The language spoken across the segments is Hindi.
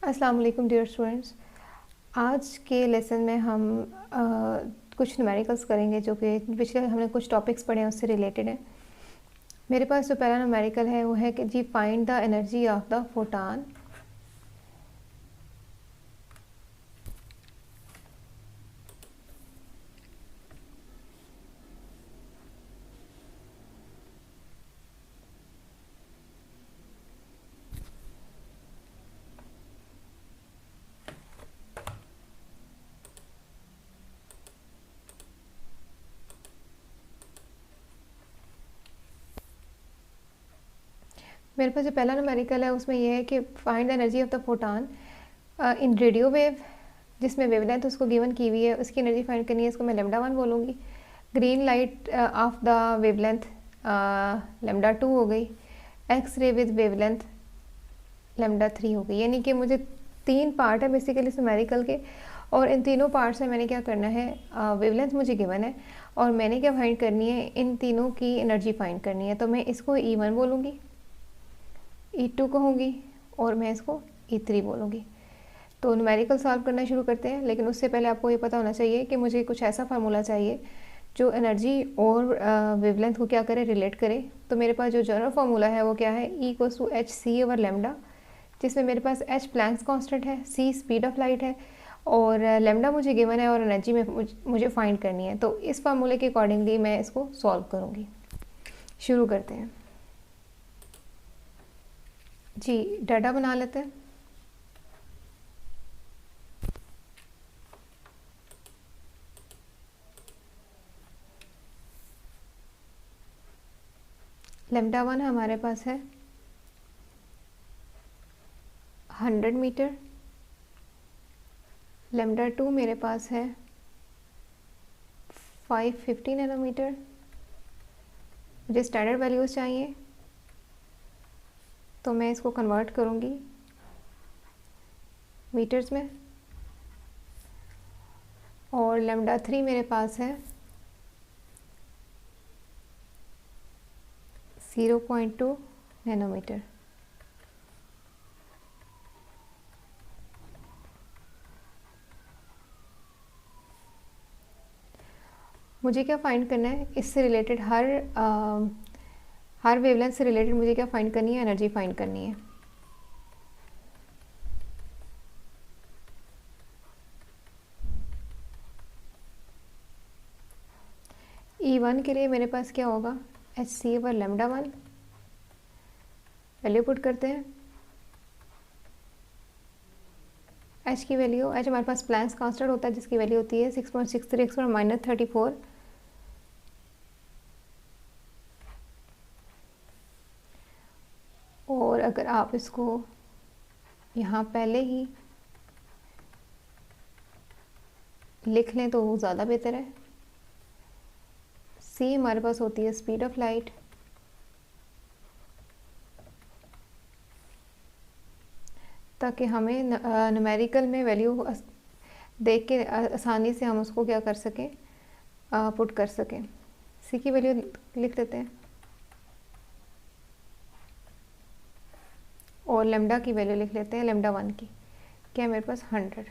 अस्सलाम वालेकुम डियर स्टूडेंट्स। आज के लेसन में हम कुछ न्यूमेरिकल्स करेंगे जो कि पिछले हमने कुछ टॉपिक्स पढ़े हैं उससे रिलेटेड है। मेरे पास जो पहला न्यूमेरिकल है वो है कि जी find the energy of the photon मेरे पास जो पहला न्यूमेरिकल है उसमें यह है कि find the energy of the photon in radio wave, जिसमें वेवलेंथ उसको गिवन की हुई है, उसकी एनर्जी फाइंड करनी है। इसको मैं लेमडा 1 बोलूँगी। Green light of the wavelength lambda 2 हो गई। X ray with wavelength lambda 3 हो गई। यानी कि मुझे 3 पार्ट है बेसिकली इस न्यूमेरिकल के, और इन तीनों पार्ट से मैंने क्या करना है, वेवलेंथ मुझे गिवन है और मैंने क्या फाइंड करनी है, इन तीनों की एनर्जी फाइंड करनी है। तो मैं इसको E1 बोलूँगी, E2 कहूँगी और मैं इसको E3 बोलूँगी। तो न्यूमेरिकल सॉल्व करना शुरू करते हैं, लेकिन उससे पहले आपको ये पता होना चाहिए कि मुझे कुछ ऐसा फार्मूला चाहिए जो एनर्जी और वेवलेंथ को क्या करे, रिलेट करे। तो मेरे पास जो जनरल फार्मूला है वो क्या है, E=hc/λ, जिसमें मेरे पास h प्लैंक्स कांस्टेंट है, c स्पीड ऑफ लाइट है और लैम्डा मुझे गिवन है और एनर्जी में मुझे फाइंड करनी है। तो इस फार्मूले के अकॉर्डिंगली मैं इसको सॉल्व करूँगी। शुरू करते हैं जी। डाटा बना लेते हैं। लेमडा 1 हमारे पास है 100 मीटर। लेमडा 2 मेरे पास है 550 नैनोमीटर। मुझे स्टैंडर्ड वैल्यूज़ चाहिए तो मैं इसको कन्वर्ट करूँगी मीटर्स में। और लेमडा 3 मेरे पास है 0.2 नैनोमीटर। मुझे क्या फाइंड करना है, इससे रिलेटेड हर वेवलेंथ से रिलेटेड मुझे क्या फाइंड करनी है, एनर्जी फाइंड करनी है। E1 के लिए मेरे पास क्या होगा, hc/λ1 वैल्यू पुट करते हैं। h की वैल्यू, h हमारे पास प्लैंक्स कांस्टेंट होता है जिसकी वैल्यू होती है 6.63 × 10⁻34। और अगर आप इसको यहाँ पहले ही लिख लें तो वो ज़्यादा बेहतर है। c हमारे पास होती है स्पीड ऑफ लाइट, ताकि हमें न्यूमेरिकल में वैल्यू देख के आसानी से हम उसको क्या कर सकें, पुट कर सकें। c की वैल्यू लिख लेते हैं और लेमडा की वैल्यू लिख लेते हैं, लेमडा 1 की क्या है मेरे पास 100।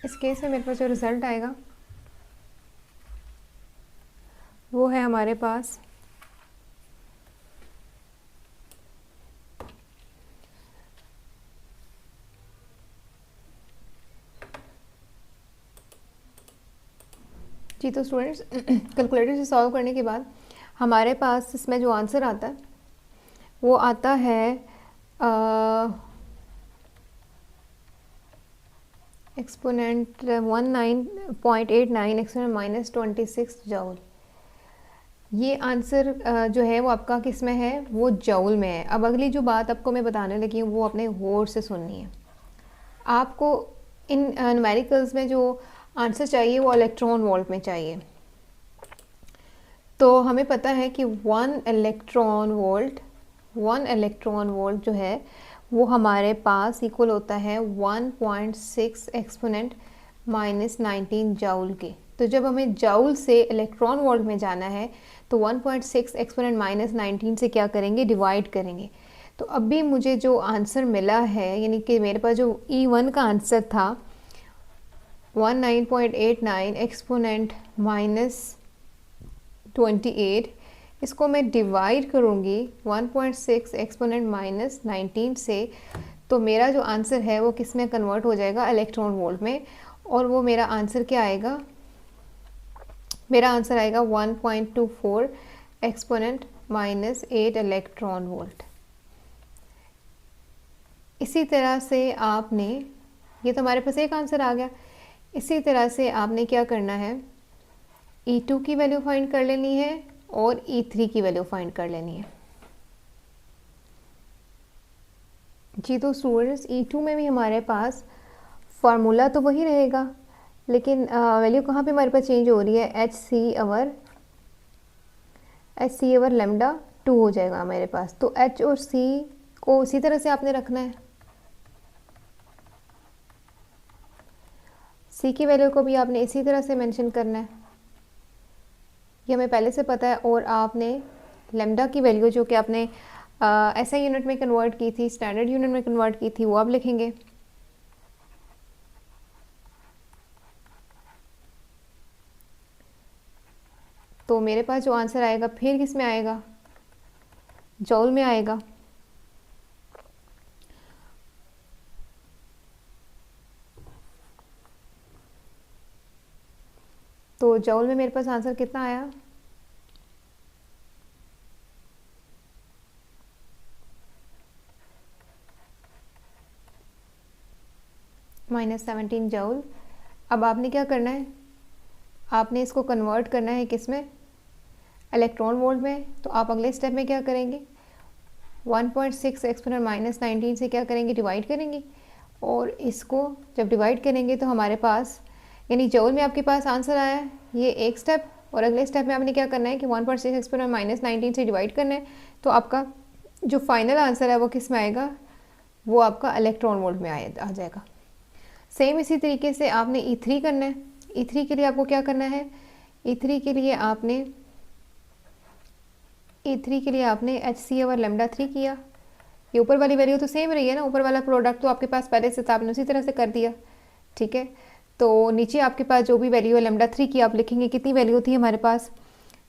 इस केस में मेरे पास जो रिज़ल्ट आएगा वो है हमारे पास जी। तो स्टूडेंट्स कैलकुलेटर से सॉल्व करने के बाद हमारे पास इसमें जो आंसर आता है वो आता है एक्सपोनेंट 19.89 एक्सपोनेंट -26 जूल। ये आंसर जो है वो आपका किस में है, वो जूल में है। अब अगली जो बात आपको मैं बताने लगी हूँ वो अपने गौर से सुननी है। आपको इन न्यूमेरिकल्स में जो आंसर चाहिए वो इलेक्ट्रॉन वोल्ट में चाहिए। तो हमें पता है कि 1 इलेक्ट्रॉन वोल्ट जो है वो हमारे पास इक्वल होता है 1.6 एक्सपोनेंट -19 जूल के। तो जब हमें जूल से इलेक्ट्रॉन वोल्ट में जाना है तो 1.6 एक्सपोनेंट -19 से क्या करेंगे, डिवाइड करेंगे। तो अभी मुझे जो आंसर मिला है, यानी कि मेरे पास जो E1 का आंसर था 19.89 एक्सपोनेंट -28, इसको मैं डिवाइड करूँगी 1.6 एक्सपोनेंट -19 से, तो मेरा जो आंसर है वो किस में कन्वर्ट हो जाएगा, इलेक्ट्रॉन वोल्ट में। और वो मेरा आंसर क्या आएगा, मेरा आंसर आएगा 1.24 एक्सपोनेंट -8 इलेक्ट्रॉन वोल्ट। इसी तरह से आपने, ये तो हमारे पास एक आंसर आ गया। इसी तरह से आपने क्या करना है, E2 की वैल्यू फाइंड कर लेनी है और E3 की वैल्यू फाइंड कर लेनी है। जी तो स्टूडेंट्स, E2 में भी हमारे पास फार्मूला तो वही रहेगा, लेकिन वैल्यू कहाँ पे हमारे पास चेंज हो रही है, एच सी अवर लेमडा 2 हो जाएगा हमारे पास। तो H और C को उसी तरह से आपने रखना है, C की वैल्यू को भी आपने इसी तरह से मेंशन करना है, ये हमें पहले से पता है। और आपने लेमडा की वैल्यू जो कि आपने SI यूनिट में कन्वर्ट की थी, स्टैंडर्ड यूनिट में कन्वर्ट की थी, वो आप लिखेंगे। तो मेरे पास जो आंसर आएगा फिर किस में आएगा, जॉल में आएगा। तो जॉल में मेरे पास आंसर कितना आया, -17 जॉल। अब आपने क्या करना है, आपने इसको कन्वर्ट करना है किस में, इलेक्ट्रॉन वोल्ट में। तो आप अगले स्टेप में क्या करेंगे, 1.6 एक्सपोनेंट -19 से क्या करेंगे, डिवाइड करेंगे। और इसको जब डिवाइड करेंगे तो हमारे पास, यानी जॉल में आपके पास आंसर आया है, ये एक स्टेप। और अगले स्टेप में आपने क्या करना है कि 1.6 एक्सपोनेंट -19 से डिवाइड करना है। तो आपका जो फाइनल आंसर है वो किस में आएगा, वो आपका इलेक्ट्रॉन वोल्ट में आ जाएगा। सेम इसी तरीके से आपने E3 करना है। E3 के लिए आपको क्या करना है, E3 के लिए आपने HC और लेमडा 3 किया। ये ऊपर वाली वैल्यू तो सेम रही है ना, ऊपर वाला प्रोडक्ट तो आपके पास पहले से था, आपने उसी तरह से कर दिया, ठीक है। तो नीचे आपके पास जो भी वैल्यू है लेमडा 3 की, आप लिखेंगे कितनी वैल्यू थी हमारे पास,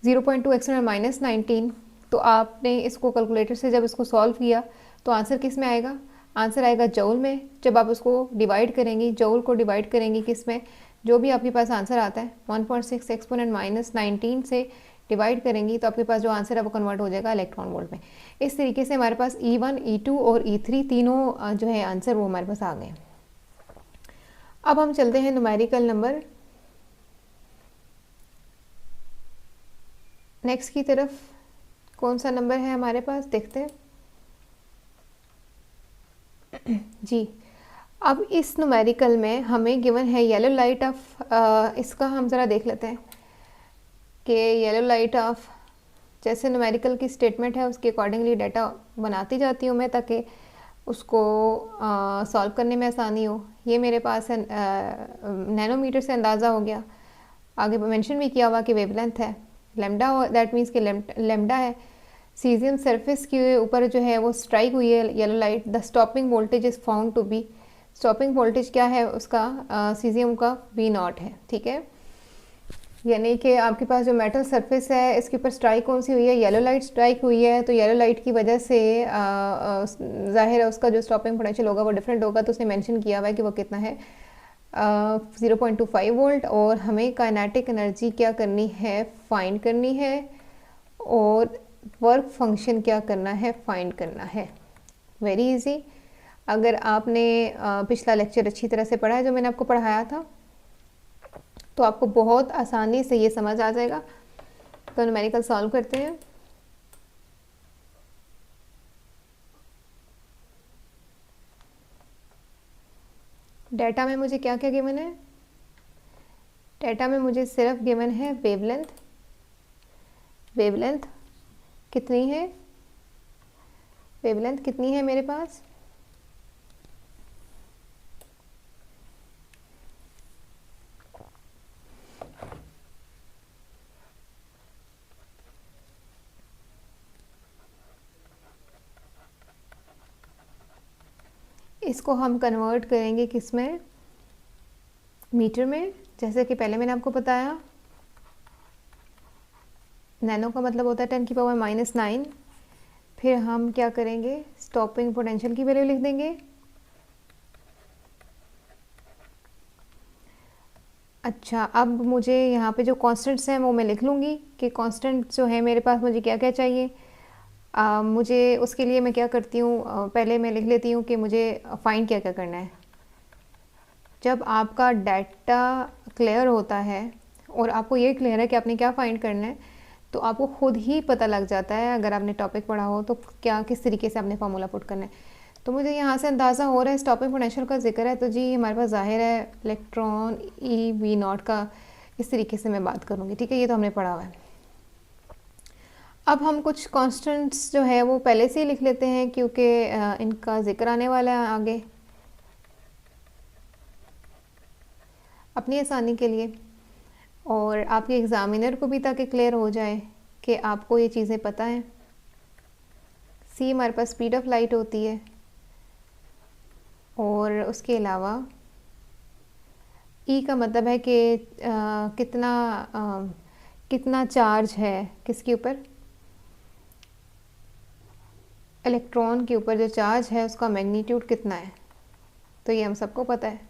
0.2 एक्सपोनेंट -19। तो आपने इसको कैलकुलेटर से जब इसको सॉल्व किया तो आंसर किस में आएगा, आंसर आएगा जॉल में। जब आप उसको डिवाइड करेंगी, जॉल को डिवाइड करेंगी किस में, जो भी आपके पास आंसर आता है 1.6 एक्सपोनेंट -19 से डिवाइड करेंगी, तो आपके पास जो आंसर है वो कन्वर्ट हो जाएगा इलेक्ट्रॉन वोल्ट में। इस तरीके से हमारे पास E1, E2 और E3 तीनों जो है आंसर वो हमारे पास आ गए। अब हम चलते हैं न्यूमेरिकल नंबर नेक्स्ट की तरफ। कौन सा नंबर है हमारे पास, देखते हैं जी। अब इस न्यूमेरिकल में हमें गिवन है येलो लाइट ऑफ, इसका हम ज़रा देख लेते हैं कि येलो लाइट ऑफ, जैसे न्यूमेरिकल की स्टेटमेंट है उसके अकॉर्डिंगली डाटा बनाती जाती हूँ मैं, ताकि उसको सॉल्व करने में आसानी हो। ये मेरे पास है, नैनोमीटर से अंदाज़ा हो गया। आगे मेंशन भी किया हुआ कि वेवलेंथ है लेमडा, दैट मीन्स कि लेमडा है। सीजियम सरफेस के ऊपर जो है वो स्ट्राइक हुई है yellow light. The stopping voltage is found to be, stopping voltage क्या है उसका, सीजियम का V0 है, ठीक है। यानी कि आपके पास जो मेटल सरफेस है इसके ऊपर स्ट्राइक कौन सी हुई है, येलो लाइट स्ट्राइक हुई है। तो येलो लाइट की वजह से जाहिर है उसका जो स्टॉपिंग पोटेंशियल होगा वो डिफरेंट होगा। तो उसने मेंशन किया हुआ है कि वो कितना है, 0.25 वोल्ट। और हमें काइनेटिक एनर्जी क्या करनी है, फाइंड करनी है, और वर्क फंक्शन क्या करना है, फाइंड करना है। Very easy. अगर आपने पिछला लेक्चर अच्छी तरह से पढ़ा है जो मैंने आपको पढ़ाया था, तो आपको बहुत आसानी से ये समझ आ जाएगा। तो न्यूमेरिकल सॉल्व करते हैं। डेटा में मुझे क्या क्या गिवन है, डेटा में मुझे सिर्फ गिवन है वेवलेंथ। वेवलेंथ कितनी है, वेवलेंथ कितनी है मेरे पास, इसको हम कन्वर्ट करेंगे किस में, मीटर में, जैसे कि पहले मैंने आपको बताया। नैनो का मतलब होता है 10⁻⁻⁹। फिर हम क्या करेंगे, स्टॉपिंग पोटेंशियल की वैल्यू लिख देंगे। अच्छा, अब मुझे यहाँ पे जो कांस्टेंट्स हैं वो मैं लिख लूँगी कि कांस्टेंट जो है मेरे पास मुझे क्या क्या चाहिए। मुझे उसके लिए मैं क्या करती हूँ, पहले मैं लिख लेती हूँ कि मुझे फाइंड क्या क्या करना है। जब आपका डाटा क्लियर होता है और आपको ये क्लियर है कि आपने क्या फाइंड करना है, तो आपको खुद ही पता लग जाता है, अगर आपने टॉपिक पढ़ा हो तो क्या किस तरीके से आपने फार्मूला पुट करना है। तो मुझे यहाँ से अंदाज़ा हो रहा है, स्टॉपिंग पोटेंशियल का जिक्र है, तो जी हमारे पास जाहिर है इलेक्ट्रॉन E⁻₀ का इस तरीके से मैं बात करूँगी। ठीक है, ये तो हमने पढ़ा हुआ है। अब हम कुछ कांस्टेंट्स जो है वो पहले से ही लिख लेते हैं, क्योंकि इनका जिक्र आने वाला है आगे अपनी आसानी के लिए, और आपके एग्ज़ामिनर को भी ताकि क्लियर हो जाए कि आपको ये चीज़ें पता हैं। सी हमारे पास स्पीड ऑफ लाइट होती है, और उसके अलावा ई का मतलब है कि कितना चार्ज है किसके ऊपर, इलेक्ट्रॉन के ऊपर जो चार्ज है उसका मैग्नीट्यूड कितना है, तो ये हम सबको पता है।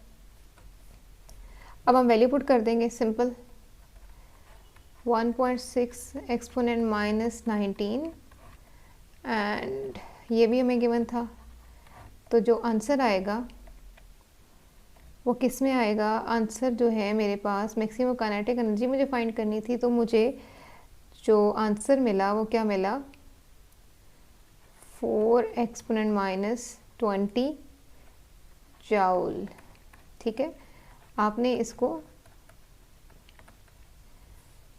अब हम वैल्यू पुट कर देंगे, सिंपल 1.6 एक्सपोनेंट -19, एंड ये भी हमें गिवन था। तो जो आंसर आएगा वो किस में आएगा, आंसर जो है मेरे पास मैक्सिमम काइनेटिक एनर्जी मुझे फाइंड करनी थी, तो मुझे जो आंसर मिला वो क्या मिला, 4 एक्सपोनेंट -20 जूल। ठीक है, आपने इसको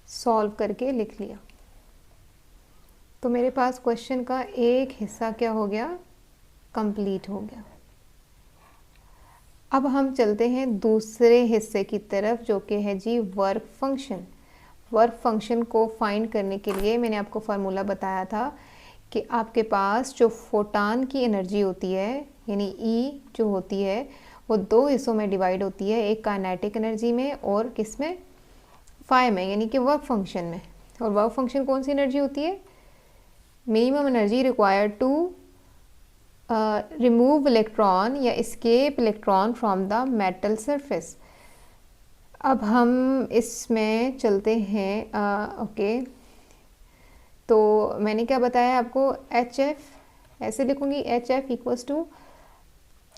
सॉल्व करके लिख लिया, तो मेरे पास क्वेश्चन का एक हिस्सा क्या हो गया, कंप्लीट हो गया। अब हम चलते हैं दूसरे हिस्से की तरफ, जो कि है जी वर्क फंक्शन। वर्क फंक्शन को फाइंड करने के लिए मैंने आपको फार्मूला बताया था कि आपके पास जो फोटान की एनर्जी होती है, यानी ई जो होती है, वो दो हिस्सों में डिवाइड होती है, एक काइनेटिक एनर्जी में और किस में, फाई में, यानी कि वर्क फंक्शन में। और वर्क फंक्शन कौन सी एनर्जी होती है, minimum energy required to remove electron या escape electron from the metal surface. अब हम इसमें चलते हैं, ओके। तो मैंने क्या बताया आपको, HF ऐसे लिखूंगी, HF equals to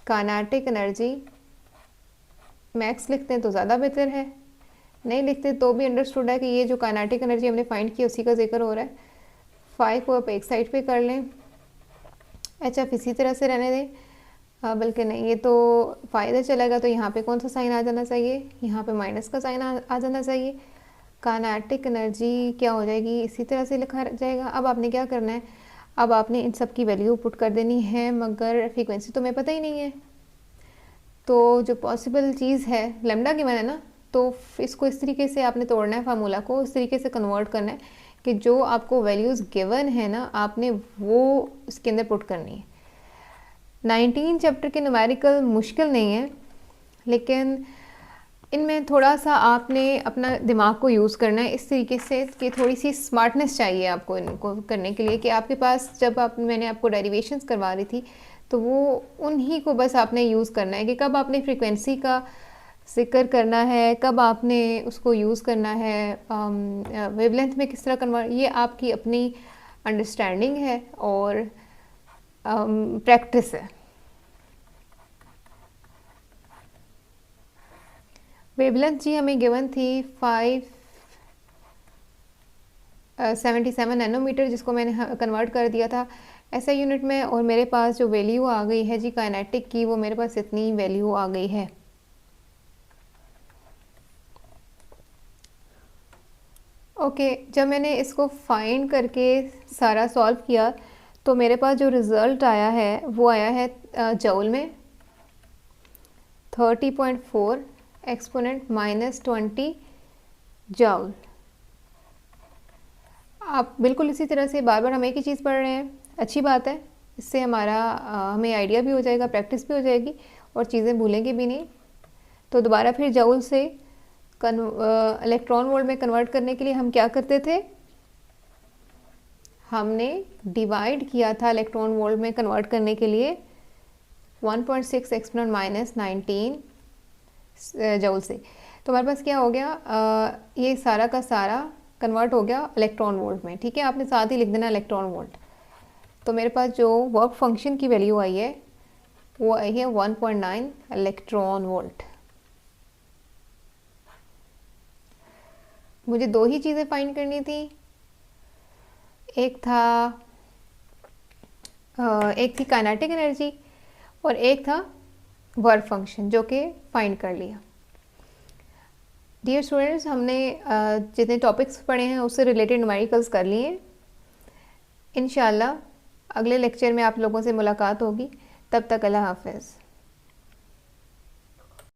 kinetic energy, max लिखते हैं तो ज़्यादा बेहतर है, नहीं लिखते तो भी अंडरस्टूड है कि ये जो काइनेटिक एनर्जी हमने फाइंड की उसी का जिक्र हो रहा है। 5 को आप एक साइड पे कर लें, HF इसी तरह से रहने दें, बल्कि नहीं, ये तो फ़ायदा चलेगा, तो यहाँ पे कौन सा साइन आ जाना चाहिए, यहाँ पे माइनस का साइन आ जाना चाहिए। काइनेटिक एनर्जी क्या हो जाएगी, इसी तरह से लिखा जाएगा। अब आपने क्या करना है, अब आपने इन सब की वैल्यू पुट कर देनी है, मगर फ्रीक्वेंसी तो हमें पता ही नहीं है। तो जो पॉसिबल चीज़ है लैम्डा की मैंने ना, तो इसको इस तरीके से आपने तोड़ना है, फार्मूला को इस तरीके से कन्वर्ट करना है कि जो आपको वैल्यूज़ गिवन है ना, आपने वो इसके अंदर पुट करनी है। 19 चैप्टर के न्यूमेरिकल मुश्किल नहीं है, लेकिन इनमें थोड़ा सा आपने अपना दिमाग को यूज़ करना है इस तरीके से कि थोड़ी सी स्मार्टनेस चाहिए आपको इनको करने के लिए, कि आपके पास जब मैंने आपको डेरिवेशंस करवा रही थी तो वो उन्हीं को बस आपने यूज़ करना है कि कब आपने फ्रीक्वेंसी का जिक्र करना है, कब आपने उसको यूज़ करना है, वेवलेंथ में किस तरह कन्वर्ट, ये आपकी अपनी अंडरस्टैंडिंग है और प्रैक्टिस है। वेवलेंथ जी हमें गिवन थी 577 नैनोमीटर, जिसको मैंने कन्वर्ट कर दिया था ऐसा यूनिट में, और मेरे पास जो वैल्यू आ गई है जी काइनेटिक की, वो मेरे पास इतनी वैल्यू आ गई है। ओके, जब मैंने इसको फाइंड करके सारा सॉल्व किया तो मेरे पास जो रिज़ल्ट आया है वो आया है जूल में 30.4 एक्सपोनेंट -20 जूल। आप बिल्कुल इसी तरह से बार बार हम एक ही चीज़ पढ़ रहे हैं, अच्छी बात है, इससे हमें आइडिया भी हो जाएगा, प्रैक्टिस भी हो जाएगी और चीज़ें भूलेंगे भी नहीं। तो दोबारा फिर जूल से इलेक्ट्रॉन वोल्ट में कन्वर्ट करने के लिए हम क्या करते थे, हमने डिवाइड किया था इलेक्ट्रॉन वोल्ट में कन्वर्ट करने के लिए 1.6 एक्सपोनेंट माइनस 19 जूल से। तो हमारे पास क्या हो गया, ये सारा का सारा कन्वर्ट हो गया इलेक्ट्रॉन वोल्ट में। ठीक है, आपने साथ ही लिख देना इलेक्ट्रॉन वोल्ट। तो मेरे पास जो वर्क फंक्शन की वैल्यू आई है वो आई है 1.9 इलेक्ट्रॉन वोल्ट। मुझे दो ही चीज़ें फाइंड करनी थी, एक थी काइनेटिक एनर्जी और एक था वर्क फंक्शन, जो कि फाइंड कर लिया। डियर स्टूडेंट्स, हमने जितने टॉपिक्स पढ़े हैं उससे रिलेटेड न्यूमेरिकल्स कर लिए। इंशाल्लाह अगले लेक्चर में आप लोगों से मुलाकात होगी। तब तक अल्लाह हाफ़िज़।